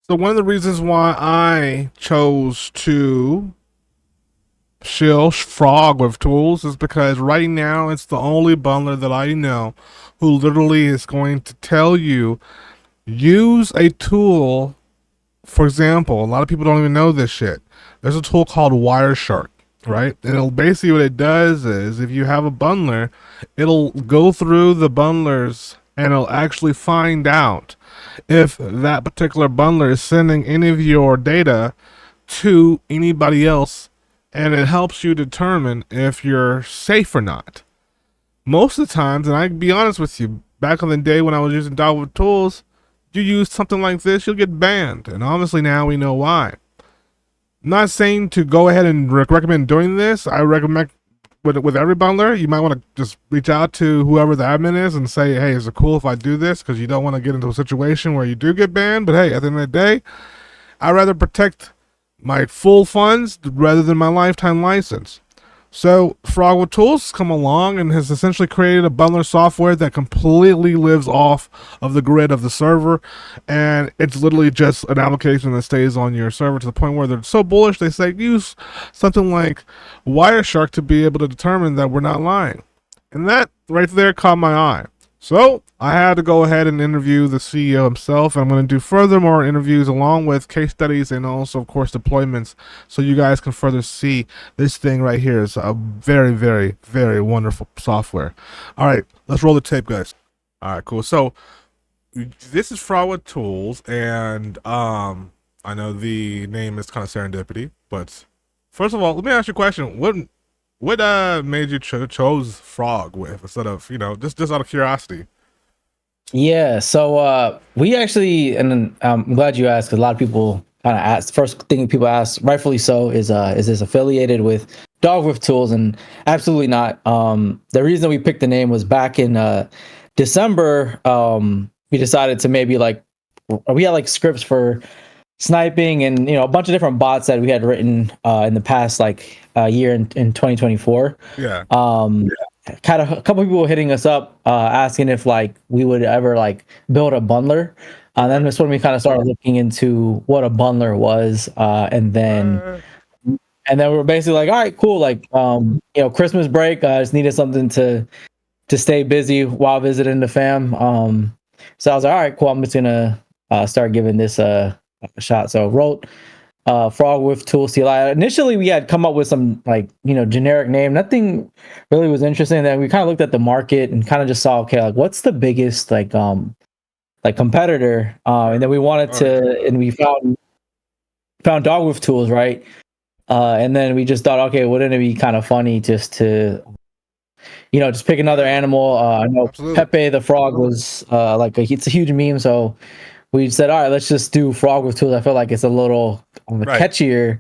So one of the reasons why I chose to shill frog with tools is because right now it's the only bundler that I know who literally is going to tell you use a tool. For example, a lot of people don't even know this shit. There's a tool called Wireshark, right? And it'll basically what it does is if you have a bundler, it'll go through the bundlers and it'll actually find out if that particular bundler is sending any of your data to anybody else, and it helps you determine if you're safe or not. Most of the times, and I can be honest with you, back in the day when I was using DYOR, you use something like this, you'll get banned. And obviously now we know why. I'm not saying to go ahead and recommend doing this. I recommend with every bundler, you might want to just reach out to whoever the admin is and say, hey, is it cool if I do this? Because you don't want to get into a situation where you do get banned. But hey, at the end of the day, I'd rather protect my full funds rather than my lifetime license. So FrogWifTools come along and has essentially created a bundler software that completely lives off of the grid of the server, and it's literally just an application that stays on your server to the point where they're so bullish they say use something like Wireshark to be able to determine that we're not lying, and that right there caught my eye. So I had to go ahead and interview the CEO himself, and I'm going to do furthermore interviews along with case studies and also, of course, deployments, so you guys can further see this thing right here is a very, very, very wonderful software. All right, let's roll the tape, guys. All right, cool. So this is FrogWifTools, and I know the name is kind of serendipity, but first of all, let me ask you a question. What made you chose frog with instead of just out of curiosity? Yeah, so we actually, and I'm glad you asked because a lot of people kind of ask. First thing people ask, rightfully so, is this affiliated with Dog with Tools? And absolutely not. The reason we picked the name was back in December. We decided to maybe we had like scripts for sniping and a bunch of different bots that we had written in the past year in 2024. Yeah. Kind of a couple people hitting us up asking if we would ever build a bundler. Then that's when we kind of started looking into what a bundler was, and then we were basically like, all right, cool. Christmas break, just needed something to stay busy while visiting the fam. So I was like, all right, cool. I'm just gonna start giving this a shot. So wrote FrogWifTools CLI. Initially, we had come up with some generic name. Nothing really was interesting. Then we kind of looked at the market and kind of just saw, okay, what's the biggest competitor? And then we wanted to, and we found DogWifTools, right? And then we just thought, okay, wouldn't it be kind of funny just to just pick another animal? I know Absolutely. Pepe the frog was it's a huge meme, so we said, all right, let's just do FrogWifTools. I feel like it's a little catchier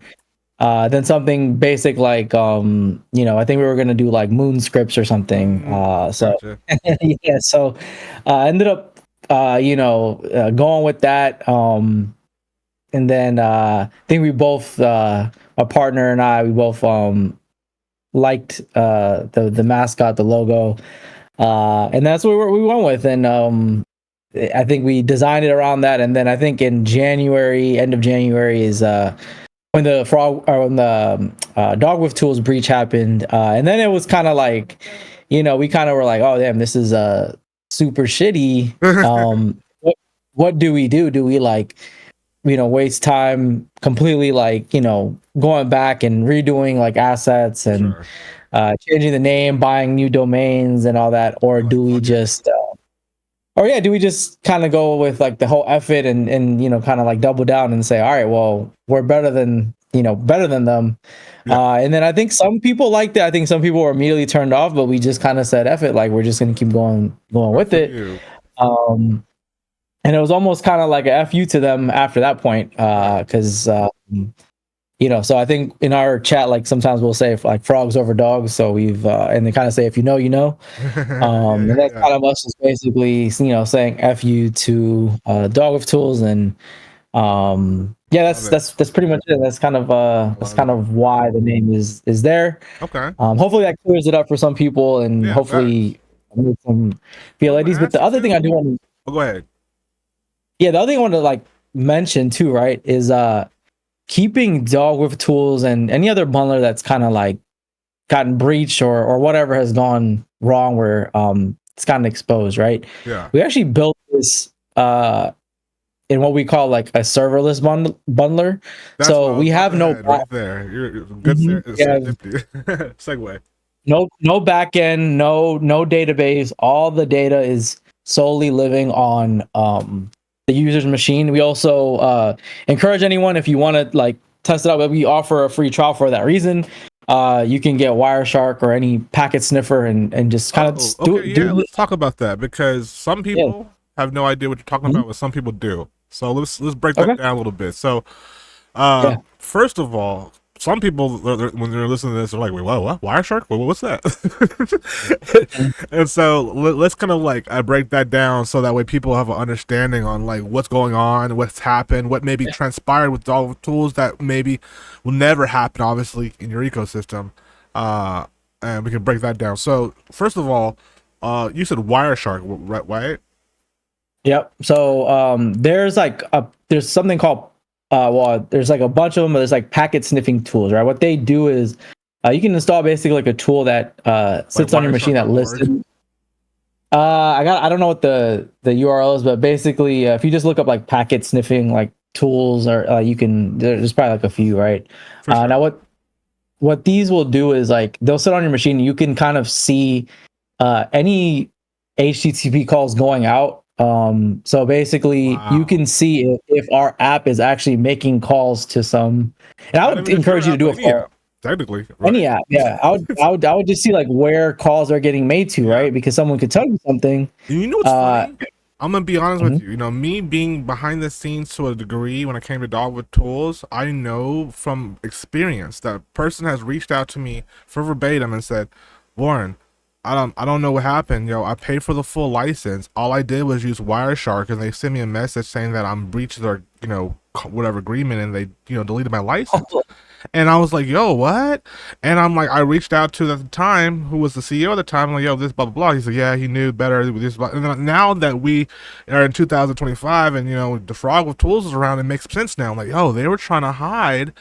than something basic I think we were gonna do like moon scripts or something. So yeah, so ended up going with that. And then I think we both, my partner and I, we both liked the mascot, the logo, and that's what we went with. And I think we designed it around that. And then I think in January, end of January, is when the DogWifTools breach happened. And then it was kind of we kind of were like, oh damn, this is super shitty. What do we do? Do we waste time completely going back and redoing assets and changing the name, buying new domains and all that, or do we just do we just kind of go with the whole effort and kind of double down and say, all right, well, we're better than them. And then I think some people liked it. I think some people were immediately turned off, but we just kind of said F it, we're just gonna keep going with it. And it was almost kind of like a FU to them after that point, because so I think in our chat, sometimes we'll say frogs over dogs. So we've and they kind of say if you know, you know. And that's kind of us just basically saying FU to DogWifTools, and that's pretty much it. That's kind of why the name is there. Okay. Hopefully that clears it up for some people, and hopefully make some feel at ease. But the other thing I do want to go ahead. Yeah, the other thing I want to mention too, right, is keeping DYOR and any other bundler that's kind of like gotten breached or whatever has gone wrong where it's gotten exposed, right? Yeah. We actually built this in what we call like a serverless bundler. That's what So I was we about have to no head right there. You're good we have serendipity. Segue. no backend, no database. All the data is solely living on the user's machine. We also encourage anyone, if you want to like test it out, but we offer a free trial for that reason. You can get Wireshark or any packet sniffer and just kind of Oh, do okay, yeah, do let's talk about that because some yeah. people have no idea what you're talking Mhm. about, but some people do. So let's break that Okay. down a little bit. So, Yeah. first of all, some people when they're listening to this, they're like, "Wait, what? Wireshark? What's that?" Mhm. And so let's kind of like break that down so that way people have an understanding on like what's going on, what's happened, what maybe transpired with all the tools that maybe will never happen, obviously, in your ecosystem. Uh, and we can break that down. So first of all, you said Wireshark, right? Right? Yep. So there's something called well, there's like a bunch of them, but there's like packet sniffing tools, right? What they do is you can install basically like a tool that Like sits on your machine that Wireshark.org. listens. I don't know what the URL is, but basically, if you just look up like packet sniffing like tools, or you can there's probably like a few, right? For sure. Now what these will do is like they'll sit on your machine. You can kind of see any HTTP calls going out. So basically, you Wow. can see if our app is actually making calls to some. And I Not would even just your encourage you to app, do but it any for app, technically, any right? app. Yeah, I would just see like where calls are getting made to, Yeah. right? Because someone could tell you something. And you know what's Uh, funny? I'm gonna be honest with mhm. you. You know, me being behind the scenes to a degree when it came to dog with tools, I know from experience that a person has reached out to me for verbatim and said, "Warren, I don't know what happened. Yo, I paid for the full license. All I did was use Wireshark, and they sent me a message saying that I'm breached their, whatever agreement, and they, deleted my license." And I was like, "Yo, what?" And I'm like, I reached out to at the time, who was the CEO at the time. I'm like, "Yo, this blah blah blah." He said, "Yeah, he knew better with this." And then now that we are in 2025, and the Frog with Tools is around, it makes sense now. I'm like, "Oh, they were trying to hide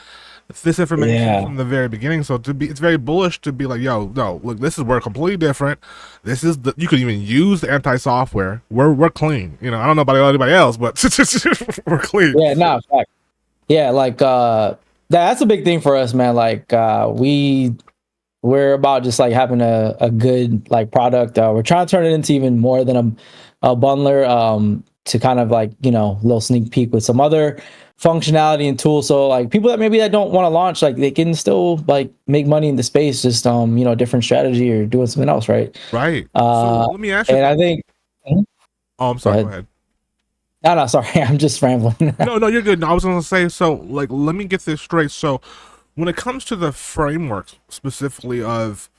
this information Yeah, from the very beginning." So it's very bullish to be like, "Yo, no, look, this is we're completely different. This is you could even use the anti-software. We're clean. I don't know about anybody else, but we're clean." yeah, no, fact. Yeah, like that's a big thing for us, man. Like we're about just like having a good like product. We're trying to turn it into even more than a bundler. To kind of like little sneak peek with some other functionality and tools. So like people that don't want to launch, like they can still like make money in the space, just different strategy or doing something else, right? Right. So Uh, let me ask you and I something. think Mhm. Oh, I'm Go sorry. Go ahead. ahead. No, no, sorry, I'm just rambling. No, no, you're good. No, I was gonna say, so like, let me get this straight. So, when it comes to the framework specifically of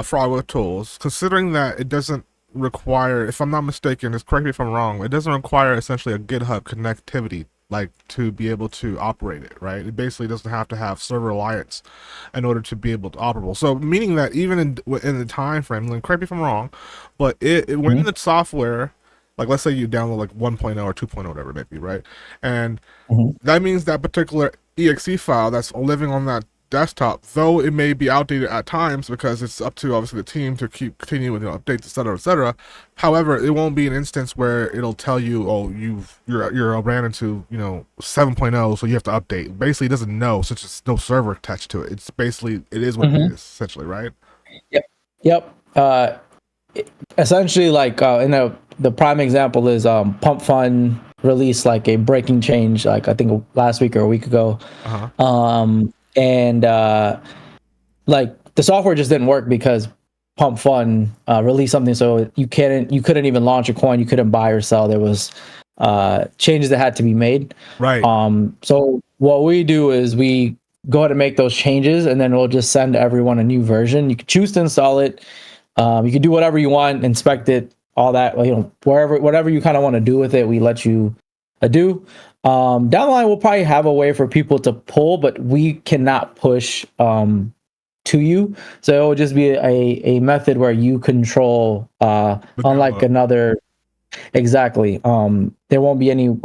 fraud tools, considering that it doesn't require, if I'm not mistaken, just correct me if I'm wrong, it doesn't require essentially a GitHub connectivity like to be able to operate it, right? It basically doesn't have to have server reliance in order to be able to operable. So, meaning that even in the time frame, and correct me if I'm wrong, but when Mhm, the software, like let's say you download like 1.0 or 2.0, whatever it may be, right? And mhm, that means that particular exe file that's living on that desktop, though it may be outdated at times because it's up to obviously the team to continue with updates, etc., etc. However, it won't be an instance where it'll tell you, "Oh, you're ran into 7.0, so you have to update." Basically, it doesn't know since there's no server attached to it. It's basically it is what it mhm. is, essentially, right? Yep. Yep. Essentially, like the prime example is Pump Fun released like a breaking change, like I think last week or a week ago, Uh huh. and like the software just didn't work because Pump Fun released something so you couldn't even launch a coin, you couldn't buy or sell. There was changes that had to be made. Right. So what we do is we go ahead and make those changes, and then we'll just send everyone a new version. You can choose to install it. You can do whatever you want, inspect it, all that. Whatever you kind of want to do with it, we let you do. Down the line, we'll probably have a way for people to pull, but we cannot push to you. So it will just be a method where you control, The unlike download. another. Exactly. There won't be any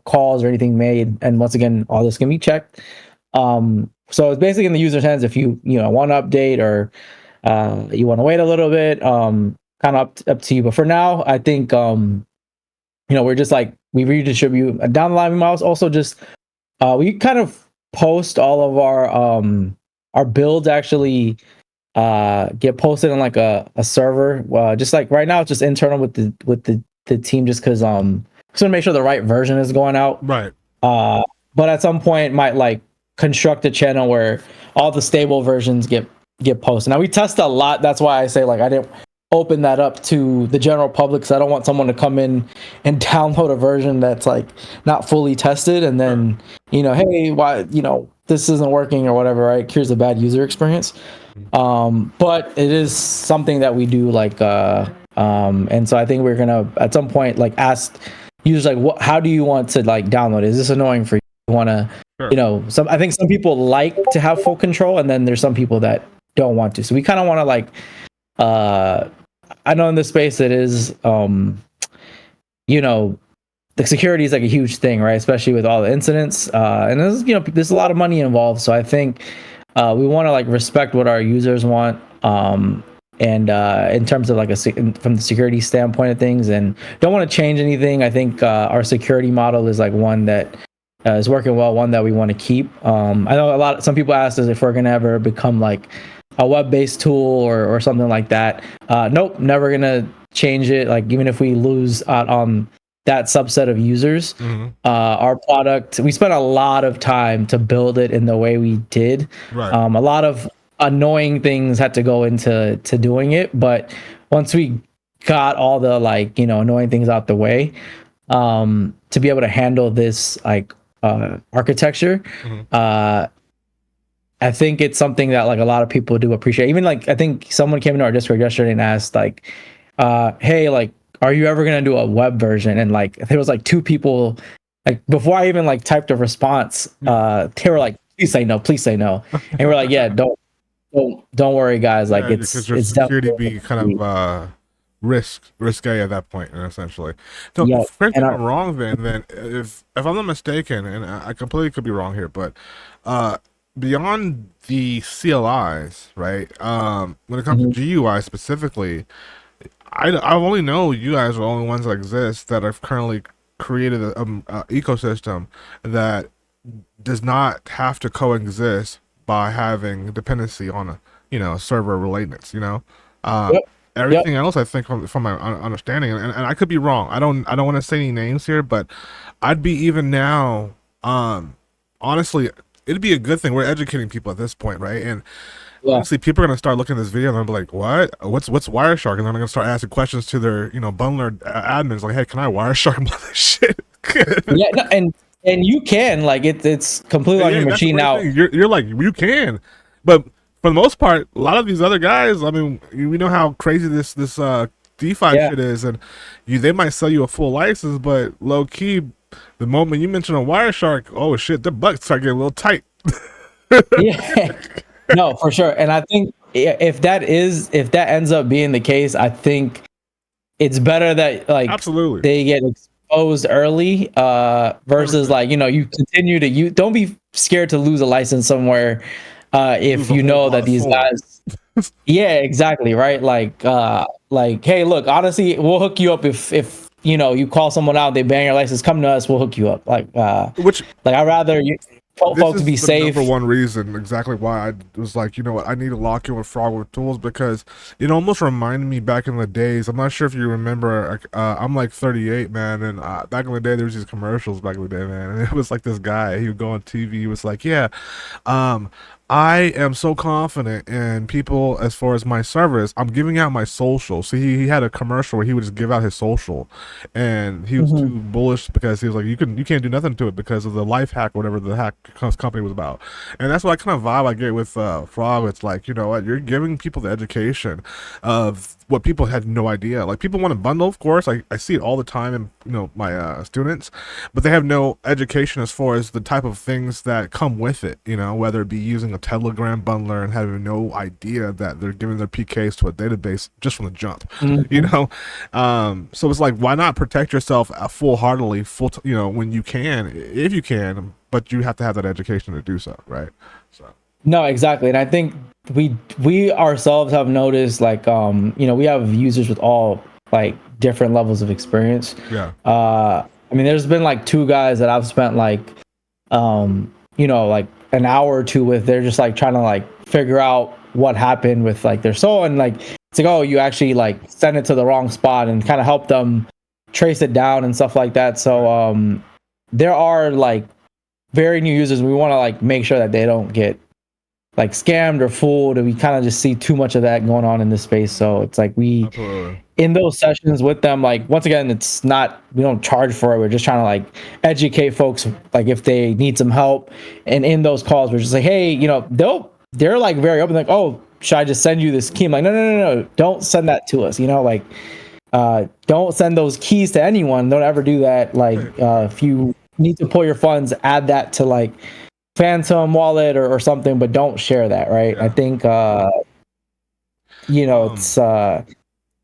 calls or anything made, and once again, all this can be checked. So it's basically in the user's hands if you know want to update or you want to wait a little bit. Kind of up to you. But for now, I think you know we're just like we redistribute down the line. We might also just we kind of post all of our builds actually get posted on like a server. Just like right now, it's just internal with the team, just because just want to make sure the right version is going out. Right. But at some point, might like construct a channel where all the stable versions get posted. Now we test a lot. That's why I say like I didn't open that up to the general public, because I don't want someone to come in and download a version that's like not fully tested and then you know, hey, why, you know, this isn't working or whatever, right? Here's a bad user experience. But it is something that we do like and so I think we're gonna at some point like ask users like what, how do you want to like download it? Is this annoying for you? You want to you know, I think some people like to have full control, and then there's some people that don't want to. So we kind of want to like I know in this space it is you know, the security is like a huge thing, right? Especially with all the incidents and there's, you know, there's a lot of money involved. So I think we want to like respect what our users want and in terms of like from the security standpoint of things, and don't want to change anything. I think our security model is like one that is working well, one that we want to keep. I know some people asked us if we're gonna ever become like a web-based tool or something like that. Nope, never gonna change it. Like even if we lose out on that subset of users, our product, we spent a lot of time to build it in the way we did. Right. A lot of annoying things had to go into doing it, but once we got all the like, you know, annoying things out the way, to be able to handle this like architecture, I think it's something that like a lot of people do appreciate. Even like I think someone came into our Discord yesterday and asked like, hey, like, are you ever gonna do a web version? And like there was like two people, like before I even like typed a response, they were like, please say no, please say no. And we're like, yeah, don't worry, guys. Like because your it's security definitely be kind of risque at that point, essentially. So yeah. correct me And if I'm wrong, then if I'm not mistaken, and I completely could be wrong here, but beyond the CLIs, right? When it comes to GUI specifically, I only know you guys are the only ones that exist that have currently created a ecosystem that does not have to coexist by having dependency on a server relatedness. Yep. Everything else, I think, from my understanding, and I could be wrong. I don't want to say any names here, but I'd be even now. Honestly, it'd be a good thing. We're educating people at this point, right? And honestly, people are gonna start looking at this video and they'll be like, "What? What's Wireshark?" And then they're gonna start asking questions to their bundler admins, like, "Hey, can I Wireshark this shit?" Yeah, no, and you can like it's completely on your machine now. You're like you can, but for the most part, a lot of these other guys, I mean, we know how crazy this DeFi shit is, and they might sell you a full license, but low key, the moment you mention a Wireshark, oh shit, their bucks start getting a little tight. Yeah. No, for sure. And I think if that ends up being the case, I think it's better that like absolutely they get exposed early versus like, you know, you continue to don't be scared to lose a license somewhere if you know that these guys yeah, exactly, right? Like hey, look, honestly, we'll hook you up if you know you call someone out, they ban your license, come to us, we'll hook you up. Like I'd rather you folks be safe. Number one reason exactly why I was like, you know what, I need to lock in with FrogWifTools, because it almost reminded me back in the days. I'm not sure if you remember. I'm like 38, man, and back in the day there was these commercials back in the day, man, and it was like this guy. He would go on TV. He was like, yeah, I am so confident in people as far as my service. I'm giving out my social. So he had a commercial where he would just give out his social, and he was too bullish because he was like, you can't do nothing to it because of the life hack, or whatever the hack company was about. And that's what kind of vibe I get with Frog. It's like, you know what, you're giving people the education of what people had no idea. Like people want to bundle, of course. I see it all the time in my students, but they have no education as far as the type of things that come with it. Whether it be using a Telegram bundler and having no idea that they're giving their PKs to a database just from the jump. So it's like, why not protect yourself full heartedly, when you can, if you can, but you have to have that education to do so, right? So. No, exactly. And I think we ourselves have noticed, like, we have users with all like different levels of experience. Yeah. I mean, there's been like two guys that I've spent like like an hour or two with. They're just like trying to like figure out what happened with like their soul, and like it's like, oh, you actually like sent it to the wrong spot, and kind of help them trace it down and stuff like that. So there are like very new users. We want to like make sure that they don't get like scammed or fooled, and we kind of just see too much of that going on in this space. So it's like in those sessions with them, like once again, we don't charge for it. We're just trying to like educate folks, like if they need some help. And in those calls, we're just like, hey, they're like very open, like, oh, should I just send you this key? I'm like, no, don't send that to us. Don't send those keys to anyone. Don't ever do that. Like if you need to pull your funds, add that to like Phantom wallet or something, but don't share that, right? Yeah. I think it's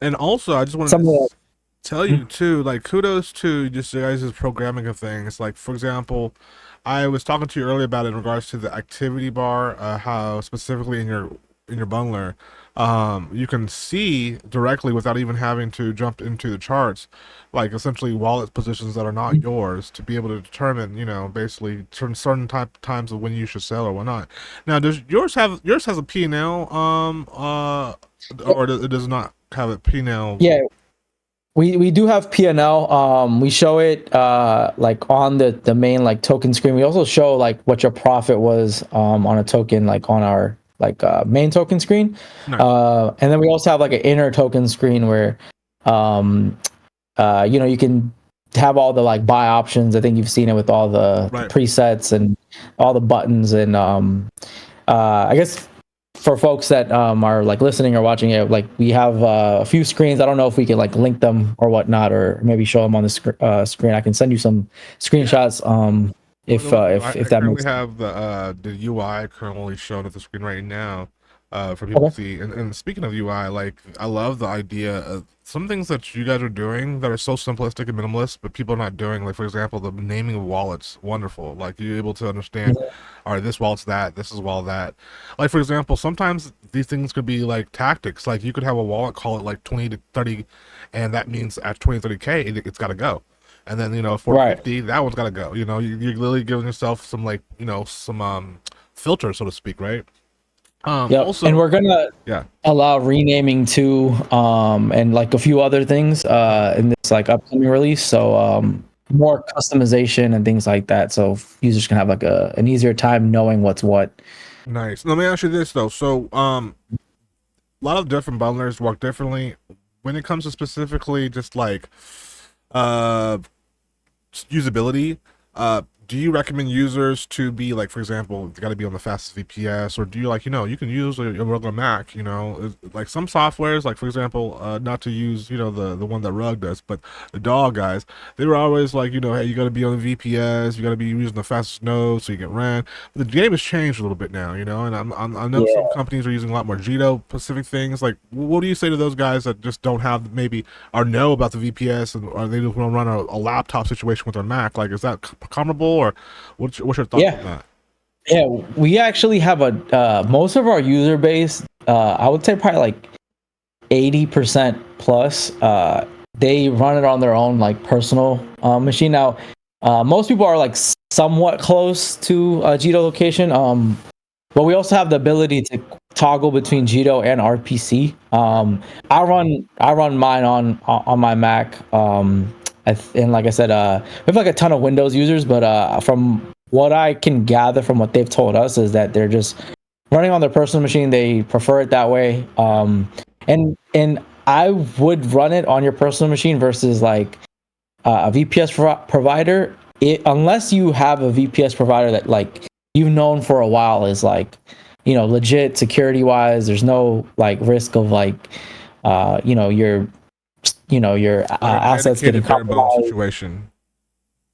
and also I just want to tell you too, like, kudos to just you guys' programming of things. Like, for example, I was talking to you earlier about it in regards to the activity bar, how specifically in your bundler, you can see directly without even having to jump into the charts, like essentially wallet positions that are not yours, to be able to determine, basically certain times of when you should sell or whatnot. Now, does yours has a P&L, or it does not have a P&L? Yeah. We do have P&L. We show it like on the main like token screen. We also show like what your profit was on a token, like on our like main token screen. Nice. And then we also have like an inner token screen where you can have all the like buy options. I think you've seen it with all the presets and all the buttons. And I guess for folks that are like listening or watching it, like we have a few screens. I don't know if we can like link them or whatnot, or maybe show them on the screen. I can send you some screenshots. If that makes sense. We have the UI currently shown at the screen right now for people to see. And speaking of UI, like, I love the idea of some things that you guys are doing that are so simplistic and minimalist, but people are not doing. Like, for example, the naming of wallets, wonderful. Like, you're able to understand, all right, this wallet's that, this is wallet that. Like, for example, sometimes these things could be like tactics. Like, you could have a wallet call it like 20 to 30, and that means at 20, 30K, it's got to go. And then, 450, that one's got to go. You're literally giving yourself some, like, some filter, so to speak, right? Also, and we're gonna allow renaming too, and like a few other things in this like upcoming release. So more customization and things like that, so users can have like an easier time knowing what's what. Nice. Let me ask you this though. So a lot of different bundlers work differently when it comes to specifically just like usability. Do you recommend users to be like, for example, they got to be on the fastest VPS, or do you like, you can use your regular Mac, like some softwares, like for example, not to use, the one that Rug does, but the DAW guys, they were always like, hey, you got to be on the VPS, you got to be using the fastest node so you get ran. But the game has changed a little bit now, and I know some companies are using a lot more Jito specific things. Like, what do you say to those guys that just don't have maybe or know about the VPS, and or they just want to run a laptop situation with their Mac? Like, is that comparable? Or what's your thoughts on that? Yeah, we actually have a most of our user base, I would say probably like 80% plus, they run it on their own like personal machine. Now, most people are like somewhat close to Jito location, but we also have the ability to toggle between Jito and RPC. I run mine on my Mac. And like I said, we have like a ton of Windows users, but from what I can gather from what they've told us is that they're just running on their personal machine. They prefer it that way. And I would run it on your personal machine versus like a VPS provider. Unless you have a VPS provider that like you've known for a while is like, legit security wise, there's no like risk of like your assets getting bare bones compromised. situation.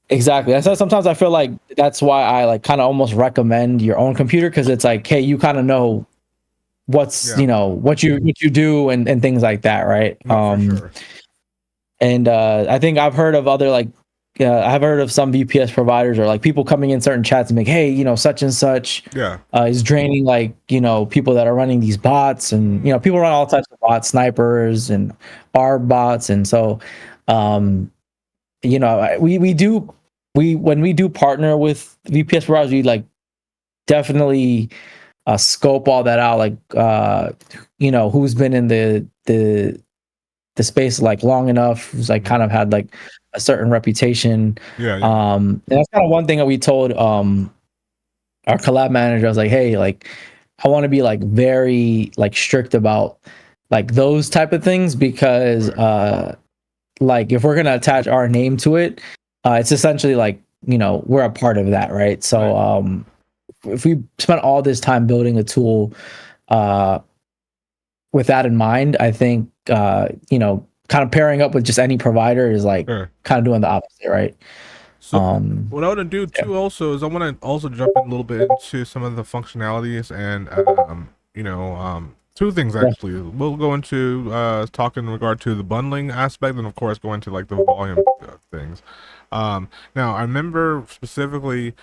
Exactly. So sometimes I feel like that's why I like kind of almost recommend your own computer, because it's like, hey, you kind of know what's what you do and things like that, right? No, for sure. And I think I've heard of other like I've heard of some VPS providers, or like people coming in certain chats and like, hey, such and such is draining like people that are running these bots, and people run all types of bots, snipers and R bots, and so when we do partner with VPS providers, we like definitely scope all that out, like who's been in the space like long enough, who's like kind of had like a certain reputation. And that's kind of one thing that we told our collab manager. I was like, hey, like I want to be like very like strict about like those type of things, because like if we're gonna attach our name to it, it's essentially like we're a part of that, right? So if we spent all this time building a tool with that in mind, I think kind of pairing up with just any provider is like kind of doing the opposite, right? So what I want to do too also is I want to also jump in a little bit into some of the functionalities and two things actually. We'll go into talk in regard to the bundling aspect, and of course go into like the volume things. Now I remember specifically,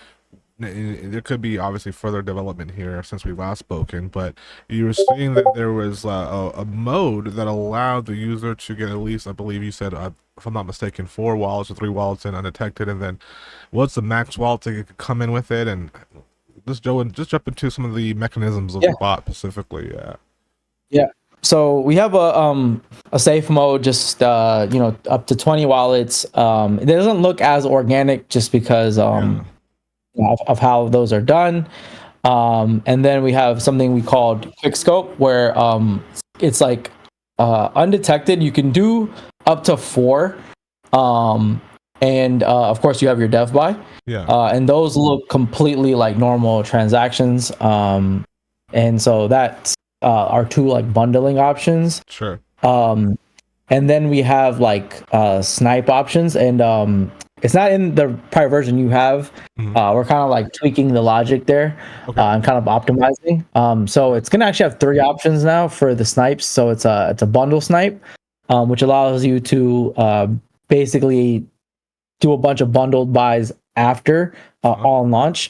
there could be obviously further development here since we last spoken, but you were saying that there was a mode that allowed the user to get at least, I believe you said, if I'm not mistaken, 4 wallets or 3 wallets in undetected, and then what's the max wallet that could come in with it, and just jump into some of the mechanisms of the bot specifically. Yeah. So we have a safe mode, just up to 20 wallets. It doesn't look as organic just because of how those are done. And then we have something we called quick scope, where it's like undetected. You can do up to 4. And of course you have your dev buy. And those look completely like normal transactions. And so that's our 2 like bundling options. Sure. And then we have like snipe options, and it's not in the prior version you have. We're kind of like tweaking the logic there and kind of optimizing. So it's gonna actually have 3 options now for the snipes. So it's a bundle snipe, which allows you to basically do a bunch of bundled buys after on launch.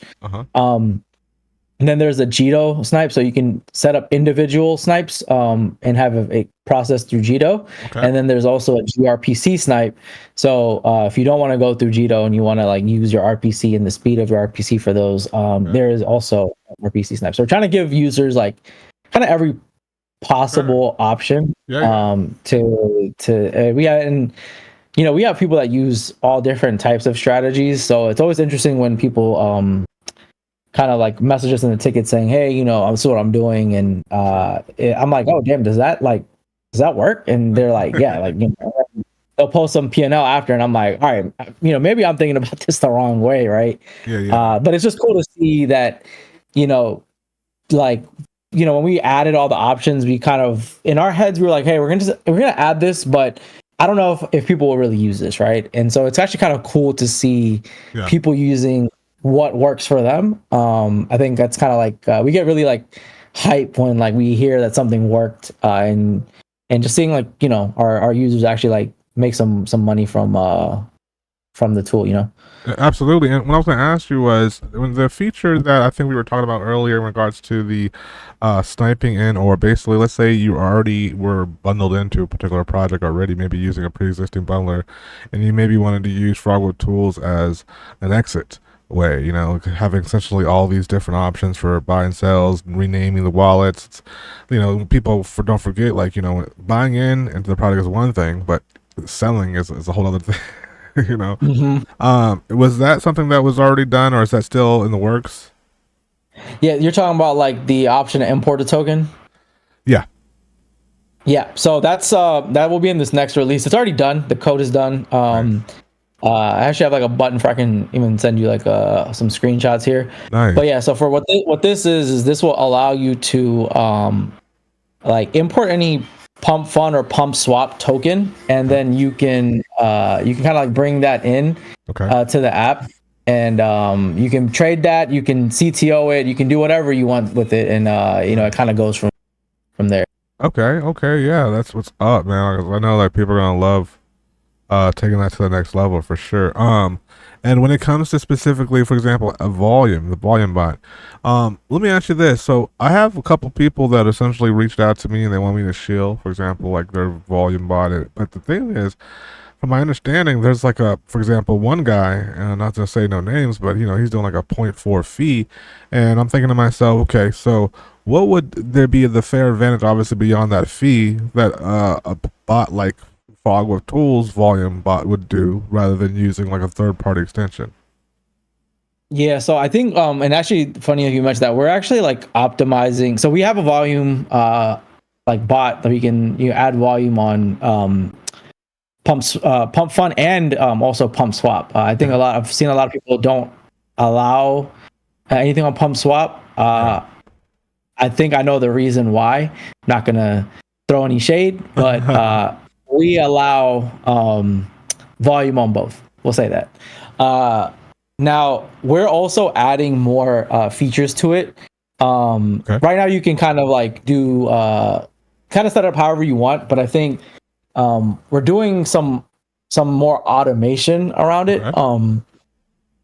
And then there's a Jito snipe, so you can set up individual snipes and have it processed through Jito. And then there's also a gRPC snipe. So if you don't want to go through Jito and you want to like use your RPC and the speed of your RPC for those, there is also RPC snipe. So we're trying to give users like kind of every possible option we have people that use all different types of strategies. So it's always interesting when people kind of like message us in the ticket saying, hey, this is what I'm doing, and I'm like, oh damn, does that work? And they're like, yeah, like they'll post some P&L after, and I'm like, all right, maybe I'm thinking about this the wrong way, right? But it's just cool to see that when we added all the options, we kind of in our heads we were like, hey, we're gonna add this, but I don't know if people will really use this, right? And so it's actually kind of cool to see people using what works for them. I think that's kind of like we get really like hype when like we hear that something worked, and just seeing like our users actually like make some money from the tool. Absolutely. And what I was going to ask you was the feature that I think we were talking about earlier in regards to the sniping in, or basically let's say you already were bundled into a particular project already, maybe using a pre-existing bundler, and you maybe wanted to use FrogWifTools as an exit way, having essentially all these different options for buy and sells, renaming the wallets. People don't forget, like, buying into the product is one thing, but selling is a whole other thing. Was that something that was already done, or is that still in the works? Yeah, you're talking about like the option to import a token. Yeah, so that's that will be in this next release. It's already done. The code is done. I actually have like a button for I can even send you like some screenshots here. Nice. But yeah, so for what this is this will allow you to like import any pump fun or pump swap token, and then you can kind of like bring that in to the app, and you can trade that, you can CTO it, you can do whatever you want with it, and it kind of goes from there. Okay, yeah, that's what's up, man. I know like people are gonna love taking that to the next level for sure. And when it comes to specifically, for example, the volume bot, let me ask you this. So I have a couple people that essentially reached out to me and they want me to shill, for example, like their volume bot. But the thing is, from my understanding, there's like for example, one guy, and not to say no names, but he's doing like a point 0.4 fee, and I'm thinking to myself, okay, so what would there be the fair advantage, obviously beyond that fee, that a bot like FrogWifTools volume bot would do rather than using like a third party extension? Yeah, so I think and actually funny you mentioned that, we're actually like optimizing. So we have a volume like bot that we can add volume on pump fun and also pump swap. I think I've seen a lot of people don't allow anything on pump swap. I think I know the reason why. I'm not gonna throw any shade, but we allow volume on both. We'll say that. Now we're also adding more features to it. Right now you can kind of like do kind of set up however you want, but I think we're doing some more automation around it,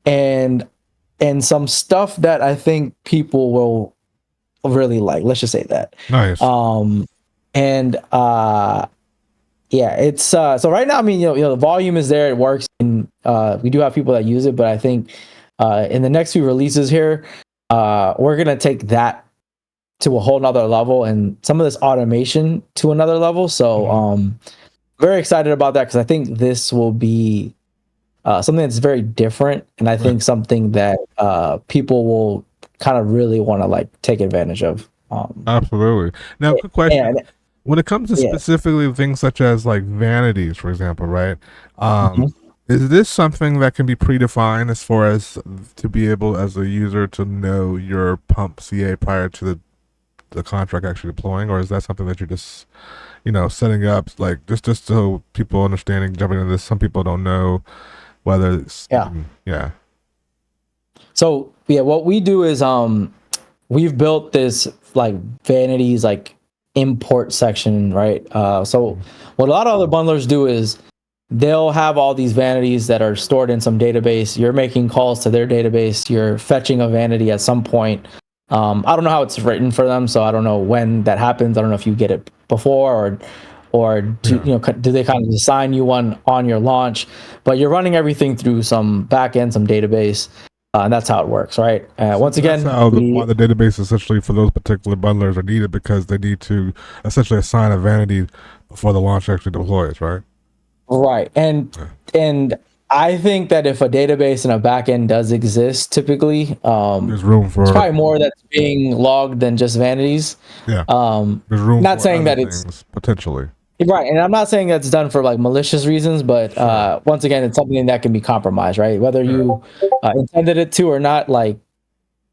and some stuff that I think people will really like. Let's just say that. Nice. And yeah, it's so right now, I mean, the volume is there, it works, and we do have people that use it, but I think in the next few releases here, we're gonna take that to a whole nother level and some of this automation to another level. So very excited about that, because I think this will be something that's very different, and I think something that people will kind of really want to like take advantage of. Absolutely. Now, quick question. When it comes to specifically things such as like vanities, for example, right? Is this something that can be predefined as far as to be able, as a user, to know your pump CA prior to the contract actually deploying, or is that something that you're just setting up, like just so people understanding, jumping into this? Some people don't know whether it's So what we do is we've built this like vanities like import section, right? So what a lot of other bundlers do is they'll have all these vanities that are stored in some database. You're making calls to their database, you're fetching a vanity at some point. I don't know how it's written for them, so I don't know when that happens. I don't know if you get it before or do they kind of assign you one on your launch, but you're running everything through some backend, some database. And that's how it works, right? Once again, why the database essentially for those particular bundlers are needed, because they need to essentially assign a vanity before the launch actually deploys, right? Right, and I think that if a database and a backend does exist, typically there's room for it's probably more that's being logged than just vanities. Yeah, there's room. Not for saying that things, it's potentially right, and I'm not saying that's done for like malicious reasons, but once again, it's something that can be compromised, right? Whether you intended it to or not, like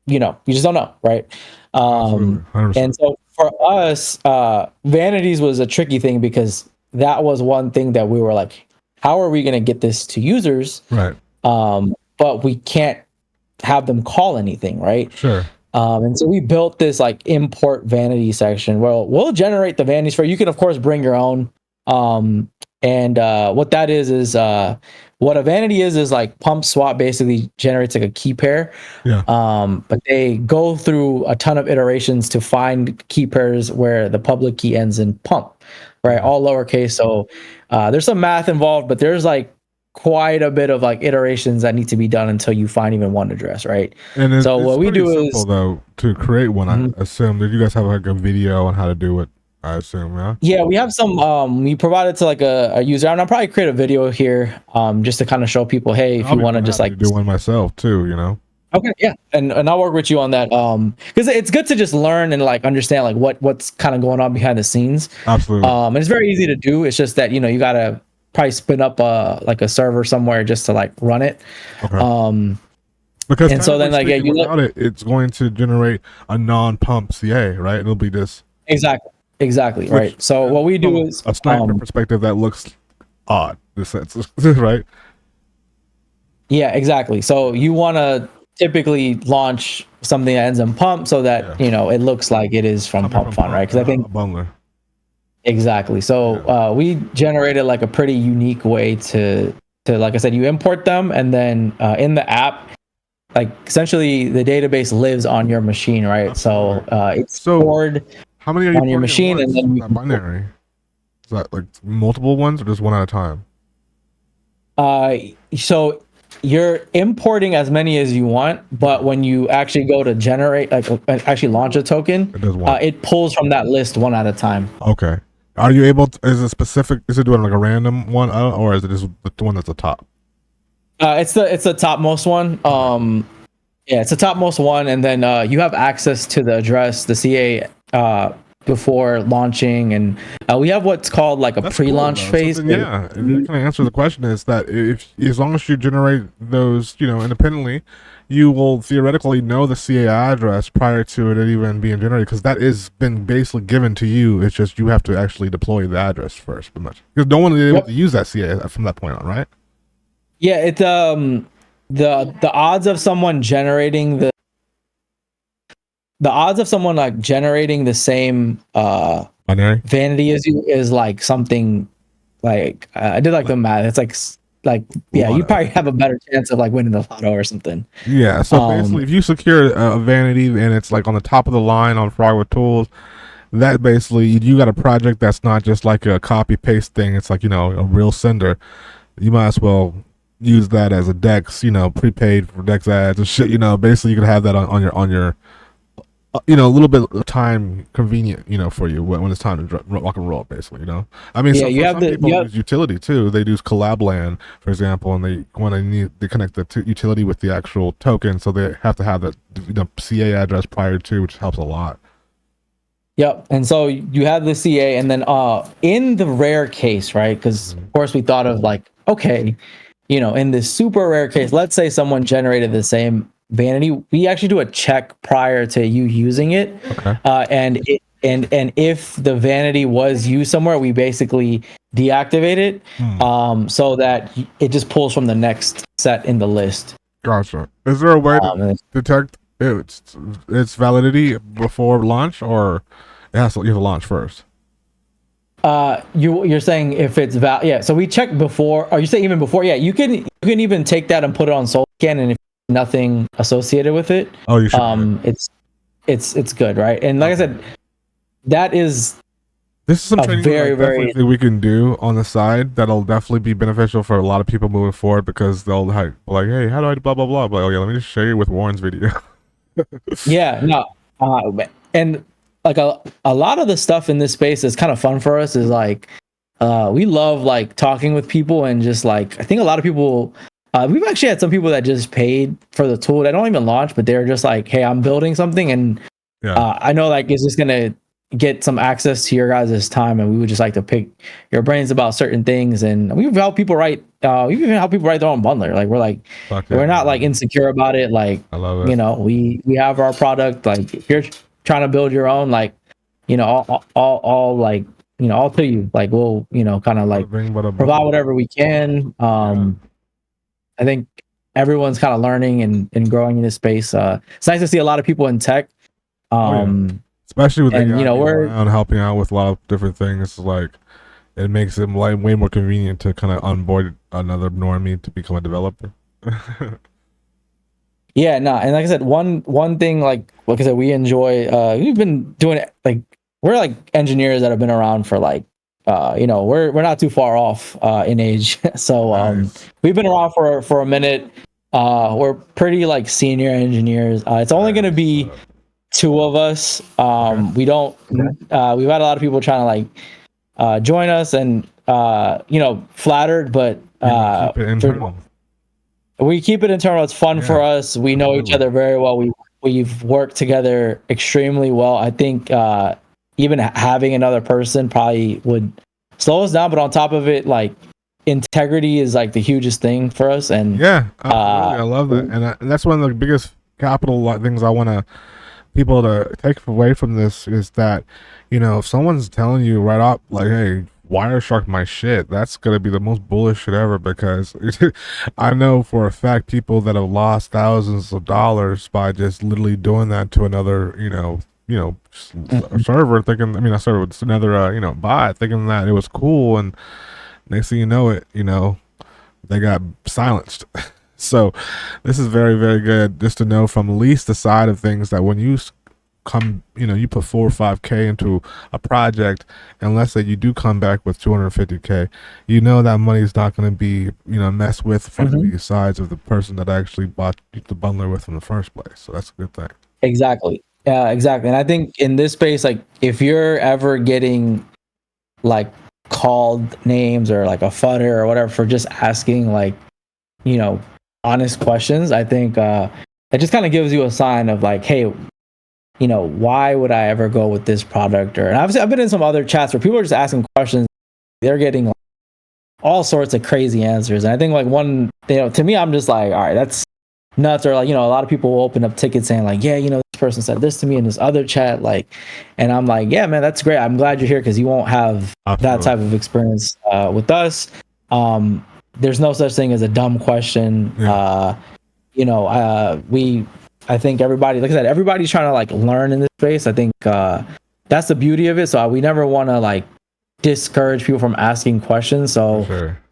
you just don't know, right? And so for us, vanities was a tricky thing, because that was one thing that we were like, how are we going to get this to users? Right. But we can't have them call anything, right? Sure. And so we built this like import vanity section where we'll generate the vanities for you. You can of course bring your own. And what that is what a vanity is like pump swap basically generates like a key pair. Yeah. But they go through a ton of iterations to find key pairs where the public key ends in pump, right? All lowercase. So there's some math involved, but there's like quite a bit of like iterations that need to be done until you find even one address, right? And so what we do is though to create one. I assume that you guys have like a video on how to do it. I assume, yeah. Yeah, we have some. We provided to like a user, and I'll probably create a video here, just to kind of show people, hey, if you want to just like do one myself too, Okay, yeah, and I'll work with you on that. Because it's good to just learn and like understand like what's kind of going on behind the scenes. Absolutely. And it's very easy to do. It's just that you gotta probably spin up like a server somewhere just to like run it. Okay. Because and so then like it's going to generate a non-pump CA, right? It'll be this. Exactly. Exactly. Right. So what we do is a sniper perspective that looks odd. This sense, right? Yeah, exactly. So you want to typically launch something that ends in pump so that it looks like it is from Pump Fun, right? Because I think Bundler. exactly. So we generated like a pretty unique way to like I said, you import them, and then in the app, like essentially the database lives on your machine, right? Absolutely. So it's stored how many are you on your machine, and then that binary? Is that like multiple ones or just one at a time? So you're importing as many as you want, but when you actually go to generate, like actually launch a token, it pulls from that list one at a time. Okay. Are you able to, is it specific, is it doing like a random one, or is it just the one that's the top? It's the topmost one. Yeah, it's the topmost one, and then you have access to the address, the CA, before launching, and we have what's called like a pre-launch phase. So then, it kind of answers the question is that if as long as you generate those, independently, you will theoretically know the CA address prior to it even being generated, because that is been basically given to you. It's just you have to actually deploy the address first, pretty much, because no one is able to use that CA from that point on, right? Yeah, it the odds of someone generating the odds of someone like generating the same binary vanity as you is like something like I did like the math. It's like yeah, you probably have a better chance of like winning the lotto or something. Yeah, so basically, if you secure a vanity and it's like on the top of the line on FrogWifTools, that basically you got a project that's not just like a copy paste thing. It's like a real sender. You might as well use that as a Dex, prepaid for Dex ads and shit. Basically you can have that on your a little bit of time convenient, for you when it's time to rock and roll, basically, I mean, yeah, some people use utility too. They use CollabLand, for example, and they connect the utility with the actual token, so they have to have the CA address prior to, which helps a lot. Yep. And so you have the CA, and then in the rare case, right? Because of course we thought of like, okay, in this super rare case, let's say someone generated the same vanity, we actually do a check prior to you using it. Okay. And if the vanity was used somewhere, we basically deactivate it, so that it just pulls from the next set in the list. Gotcha. Is there a way to detect its validity before launch, or you have to launch first? You're saying if it's yeah, so we check before, or you say even before? Yeah, you can even take that and put it on SoulScan, and if nothing associated with it, you should. It's good, right? And like I said, this is some training very thing we can do on the side that'll definitely be beneficial for a lot of people moving forward, because they'll like, hey, how do I blah blah blah? But let me just show you with Warren's video. Yeah, no, and like a lot of the stuff in this space is kind of fun for us. Is like we love like talking with people, and just like I think a lot of people. We've actually had some people that just paid for the tool. They don't even launch, but they're just like, hey, I'm building something, and I know like it's just gonna get some access to your guys' time, and we would just like to pick your brains about certain things. And we've helped people write we even help people write their own bundler. Like we're like we're not like insecure about it. Like I love it. We have our product. Like if you're trying to build your own, like all like all to you. Like we'll kind of like provide whatever we can. I think everyone's kind of learning and growing in this space. It's nice to see a lot of people in tech. Especially with we're around helping out with a lot of different things. Like it makes it like way more convenient to kind of onboard another normie to become a developer. Yeah, no, and like I said, one thing like I said, we enjoy. We've been doing it like we're like engineers that have been around for like we're not too far off in age. So we've been around for a minute. We're pretty like senior engineers. It's only going to be two of us. We don't. We've had a lot of people trying to like join us, and flattered, but keep it internal. We keep it internal. It's fun for us. We know each other very well. We've worked together extremely well. I think even having another person probably would slow us down, but on top of it, like integrity is like the hugest thing for us. And I love that, and that's one of the biggest capital things I want to people to take away from this is that, if someone's telling you right up, like, hey, Wireshark my shit, that's gonna be the most bullish shit ever, because I know for a fact people that have lost thousands of dollars by just literally doing that to another, server, thinking, I mean, a server, it's another, bot, thinking that it was cool, and next thing you know it, they got silenced. So this is very, very good just to know from at least the side of things that when you come, you put 4 or 5K into a project, and let's say you do come back with 250K, that money is not going to be, messed with from the sides of the person that actually bought the bundler with in the first place. So that's a good thing. Exactly. Yeah, exactly. And I think in this space, like if you're ever getting like called names or like a fudder or whatever for just asking like, honest questions, I think it just kind of gives you a sign of like, hey, why would I ever go with this product? And obviously I've been in some other chats where people are just asking questions. They're getting like, all sorts of crazy answers. And I think like one, to me, I'm just like, all right, that's nuts. Or like, a lot of people will open up tickets saying like, yeah, this person said this to me in this other chat. Like, and I'm like, yeah, man, that's great. I'm glad you're here because you won't have that type of experience with us. There's no such thing as a dumb question. Yeah. I think everybody, like I said, everybody's trying to like learn in this space. I think that's the beauty of it. So we never want to like discourage people from asking questions. So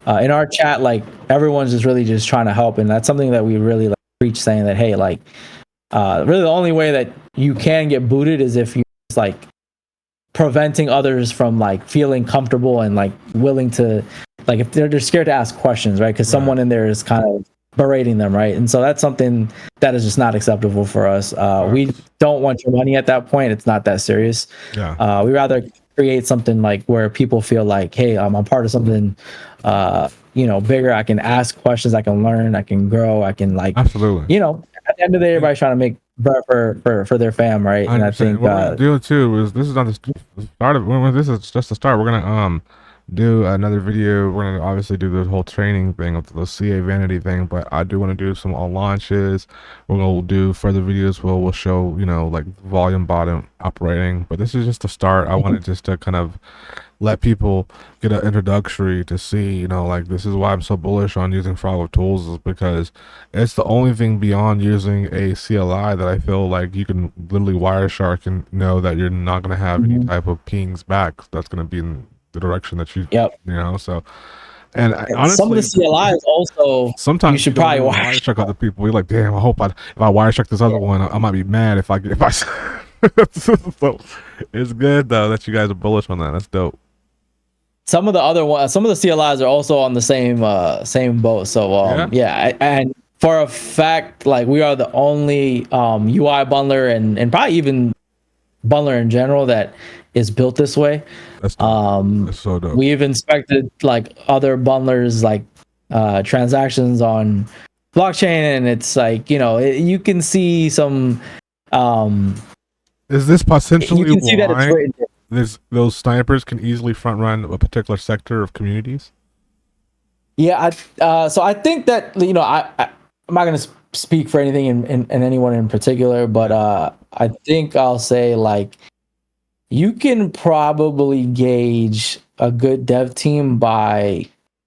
in our chat, like everyone's just really just trying to help, and that's something that we really like preach, saying that hey, like really the only way that you can get booted is if you're just like preventing others from like feeling comfortable and like willing to, like if they're scared to ask questions, right? Because someone in there is kind of berating them, right? And so that's something that is just not acceptable for us. We don't want your money at that point. It's not that serious. Yeah. We rather create something like where people feel like, hey, I'm part of something bigger. I can ask questions, I can learn, I can grow, I can like absolutely, at the end of the day, everybody's trying to make bread for their fam, right? And I think what we're gonna do too is, this is not the start of, this is just the start. We're gonna do another video. We're gonna obviously do the whole training thing of the CA vanity thing, but I do want to do some launches. We're gonna do further videos where we'll show like volume bottom operating, but this is just the start. I wanted just to kind of let people get an introductory to see, like this is why I'm so bullish on using FrogWifTools, is because it's the only thing beyond using a CLI that I feel like you can literally Wireshark and know that you're not going to have any type of pings back. That's going to be in the direction that you, so. And honestly, some of the CLIs also, sometimes you should probably Wireshark other people. You're like, damn, I hope if I Wireshark this other one, I might be mad if I so it's good though that you guys are bullish on that. That's dope. Some of the other ones, some of the CLIs are also on the same boat. So and for a fact, like we are the only UI bundler and probably even bundler in general that is built this way. That's so dope. We've inspected like other bundlers, like transactions on blockchain, and it's like you can see some. Is this potentially you can see that it's written? Those snipers can easily front run a particular sector of communities? Yeah, so I think that I'm not going to speak for anything in anyone in particular, but I think I'll say like you can probably gauge a good dev team by,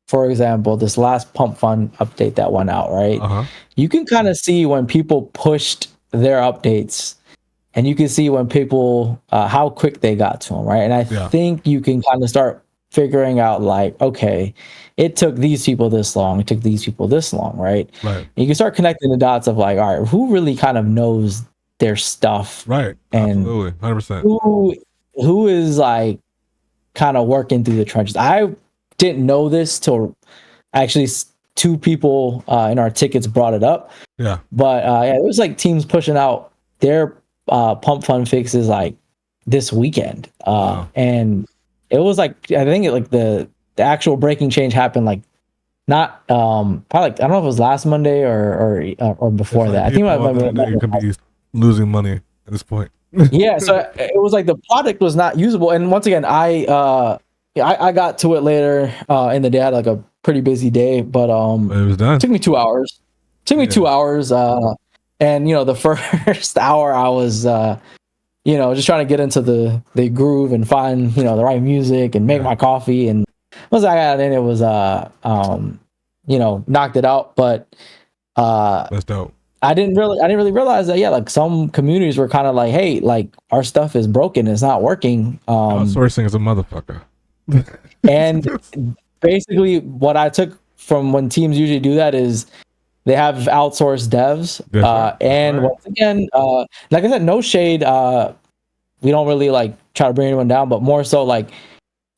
for example, this last pump fund update that went out, right? You can kind of see when people pushed their updates, and you can see when people how quick they got to them, right? And I think you can kind of start figuring out like, okay, it took these people this long, it took these people this long, right? Right. You can start connecting the dots of like, all right, who really kind of knows their stuff, right? And absolutely, 100%. Who is like kind of working through the trenches. I didn't know this till actually two people in our tickets brought it up. Yeah. But it was like teams pushing out their pump fund fixes like this weekend. And it was like, I think the actual breaking change happened like not probably like, I don't know if it was last Monday or before that. I think you could be losing money at this point. Yeah, so it was like the product was not usable. And once again, I got to it later in the day. I had like a pretty busy day, but it was done. It took me 2 hours. 2 hours. And the first hour I was just trying to get into the groove and find the right music and make my coffee. And once I got in, it was knocked it out. But That's dope. I didn't really realize that. Yeah, like some communities were kind of like, hey, like our stuff is broken, it's not working. Outsourcing is a motherfucker. And basically, what I took from when teams usually do that is they have outsourced devs. And once again, like I said, no shade. We don't really like try to bring anyone down, but more so like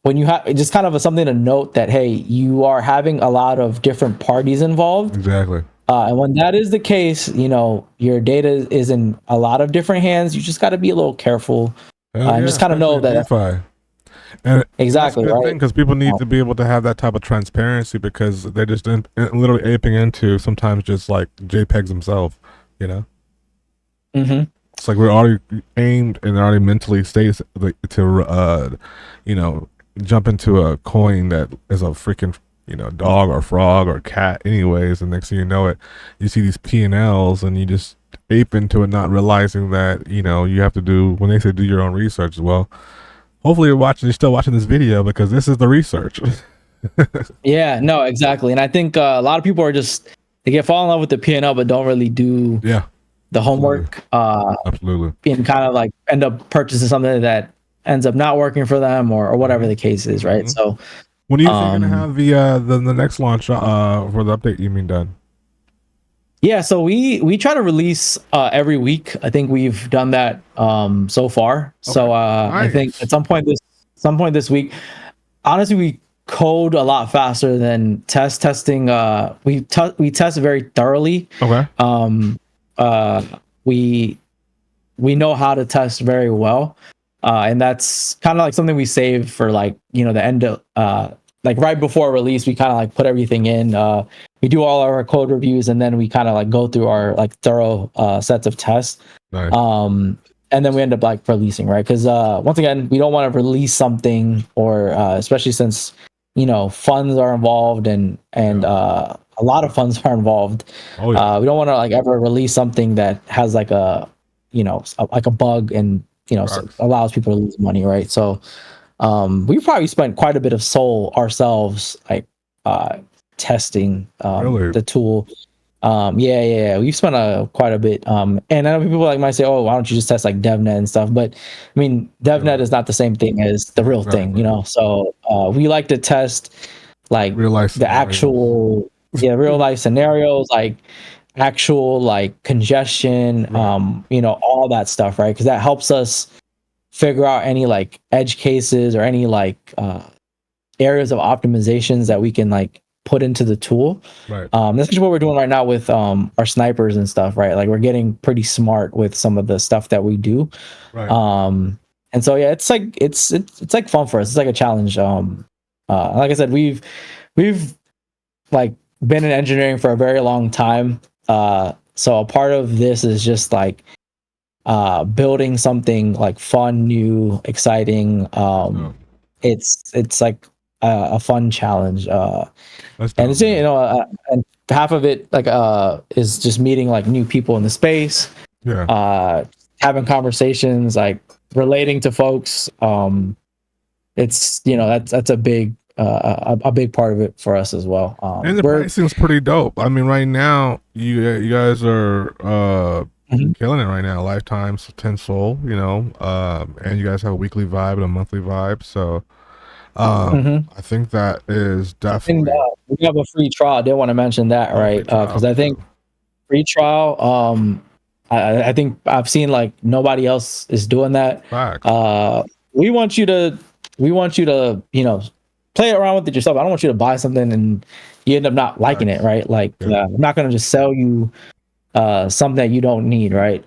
when you have just kind of something to note that, hey, you are having a lot of different parties involved. Exactly. And when that is the case, your data is in a lot of different hands. You just got to be a little careful and just kind of know that. DeFi. And exactly, that's a good right? thing, because people need to be able to have that type of transparency, because they're just literally aping into sometimes just like JPEGs themselves, Mm-hmm. It's like we're already aimed and already mentally stays to jump into a coin that is a freaking dog or frog or cat anyways, and next thing you know it, you see these P&Ls and you just ape into it, not realizing that you have to do, when they say do your own research, well, hopefully you're still watching this video, because this is the research. Yeah, no, exactly. And I think a lot of people are they fall in love with the P&L but don't really do the homework. Absolutely. And kind of like end up purchasing something that ends up not working for them or whatever the case is, right? So when are you thinking to have the next launch for the update, you mean, done? Yeah, so we try to release every week. I think we've done that so far. Okay. So nice. I think at some point this week, honestly, we code a lot faster than testing. We test very thoroughly. Okay. We know how to test very well, and that's kind of like something we save for like the end of like right before release. We kind of like put everything in. We do all our code reviews, and then we kind of like go through our like thorough sets of tests. Nice. And then we end up like releasing, right? Because once again, we don't want to release something, or especially since funds are involved and a lot of funds are involved. We don't want to like ever release something that has like a like a bug and allows people to lose money, right? So we probably spent quite a bit of soul ourselves, like testing the tool. We've spent quite a bit. And I know people like might say, oh, why don't you just test like DevNet and stuff? But I mean, DevNet is not the same thing as the real thing, so we like to test like real life the actual real life scenarios, like actual like congestion, all that stuff, right? Because that helps us figure out any like edge cases or any like areas of optimizations that we can like put into the tool. Right. That's actually what we're doing right now with our snipers and stuff, right? Like we're getting pretty smart with some of the stuff that we do. Right. And so it's like it's like fun for us. It's like a challenge. Like I said, we've like been in engineering for a very long time. So a part of this is just like building something like fun, new, exciting. It's like a fun challenge. And it's and half of it like is just meeting like new people in the space. Having conversations, like relating to folks. It's that's a big part of it for us as well. And the pricing's pretty dope. I mean, right now you guys are killing it right now. Lifetime 10 Sol, and you guys have a weekly vibe and a monthly vibe. So I think that is definitely. And, we have a free trial. I did want to mention that, right? Because I think free trial. I think I've seen like nobody else is doing that. We want you to play around with it yourself. I don't want you to buy something and you end up not liking it, right? Like I'm not gonna just sell you something that you don't need, right?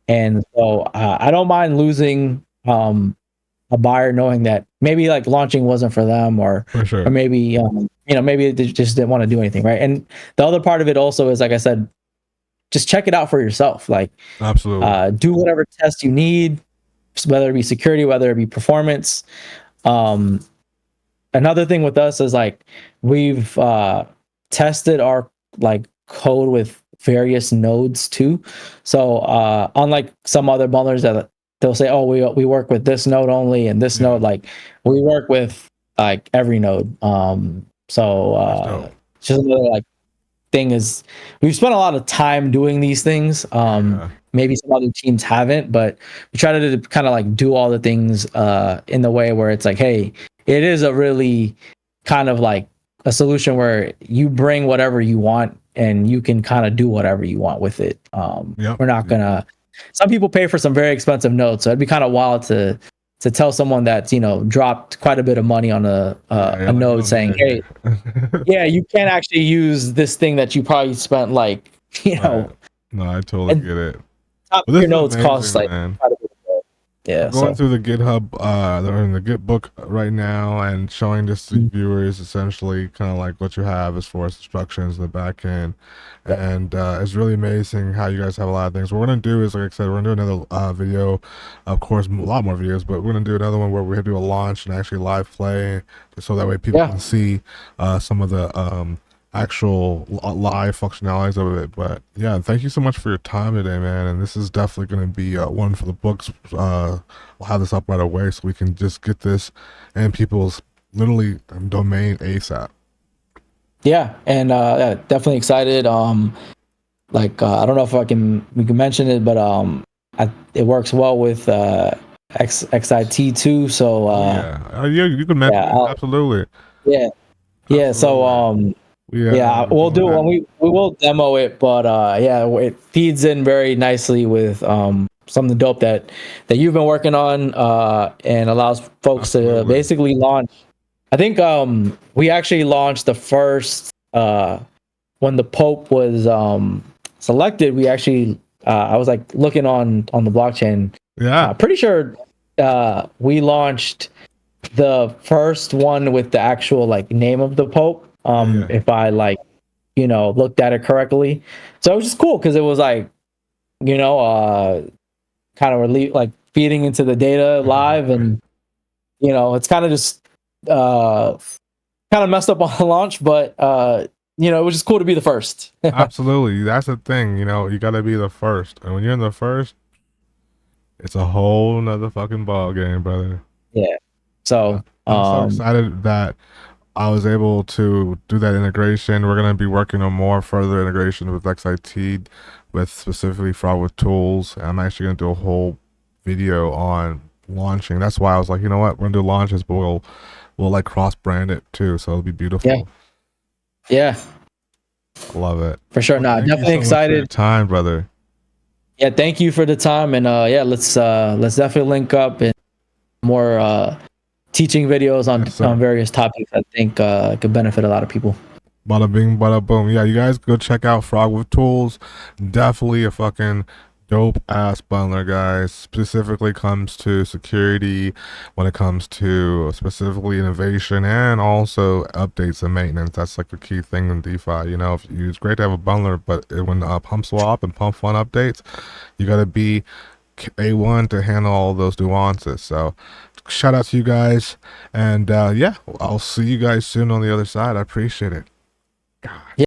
And so I don't mind losing a buyer knowing that maybe like launching wasn't for them, or maybe maybe they just didn't want to do anything, right? And the other part of it also is, like I said, just check it out for yourself. Like absolutely, do whatever test you need, whether it be security, whether it be performance. Another thing with us is like we've tested our like code with various nodes too. So unlike some other bundlers that they'll say, oh, we work with this node only and this node, like we work with like every node. So just another like thing is we've spent a lot of time doing these things. Maybe some other teams haven't, but we try to kind of like do all the things in the way where it's like, hey, it is a really kind of like a solution where you bring whatever you want and you can kind of do whatever you want with it. We're not gonna. Some people pay for some very expensive nodes, so it'd be kind of wild to tell someone that's dropped quite a bit of money on a node saying, hey, yeah, you can't actually use this thing that you probably spent like No, I totally get it. Top your nodes cost like man. quite a bit. Yeah, I'm going through the GitHub, they're in the Git book right now, and showing this to viewers essentially kind of like what you have as far as instructions in the back end. And it's really amazing how you guys have a lot of things. What we're going to do is, like I said, we're going to do another video, of course, a lot more videos, but we're going to do another one where we do a launch and actually live play, so that way people can see some of the actual live functionalities of it. But yeah, thank you so much for your time today, man, and this is definitely going to be one for the books. We'll have this up right away so we can just get this in people's literally domain ASAP. Yeah, and definitely excited. Like I don't know if we can mention it, but it works well with XIT too. So you can mention it, absolutely. Yeah. So we'll do when we will demo it, but it feeds in very nicely with something dope that you've been working on and allows folks to basically launch. I think we actually launched the first when the Pope was selected. We actually I was like looking on the blockchain. Pretty sure we launched the first one with the actual like name of the Pope. If I like, looked at it correctly. So it was just cool because it was like, kind of like feeding into the data live, and it's kind of just kind of messed up on the launch, but it was just cool to be the first. Absolutely, that's the thing. You got to be the first, and when you're in the first, it's a whole nother fucking ball game, brother. Yeah. So I'm so excited that I was able to do that integration. We're going to be working on more further integration with XIT, with specifically FrogWifTools. I'm actually going to do a whole video on launching. That's why I was like, you know what, we're going to do launches, but we'll like cross brand it too, so it'll be beautiful. Yeah. Love it. For sure. Definitely excited. For your time, brother. Yeah, thank you for the time, and let's definitely link up and more teaching videos on various topics. I think could benefit a lot of people. Bada bing, bada boom. Yeah, you guys go check out FrogWifTools. Definitely a fucking dope ass bundler, guys. Specifically comes to security, when it comes to specifically innovation, and also updates and maintenance. That's like the key thing in DeFi. It's great to have a bundler, but when pump swap and pump fund updates, you got to be A1 to handle all those nuances. So shout out to you guys, and I'll see you guys soon on the other side. I appreciate it. God.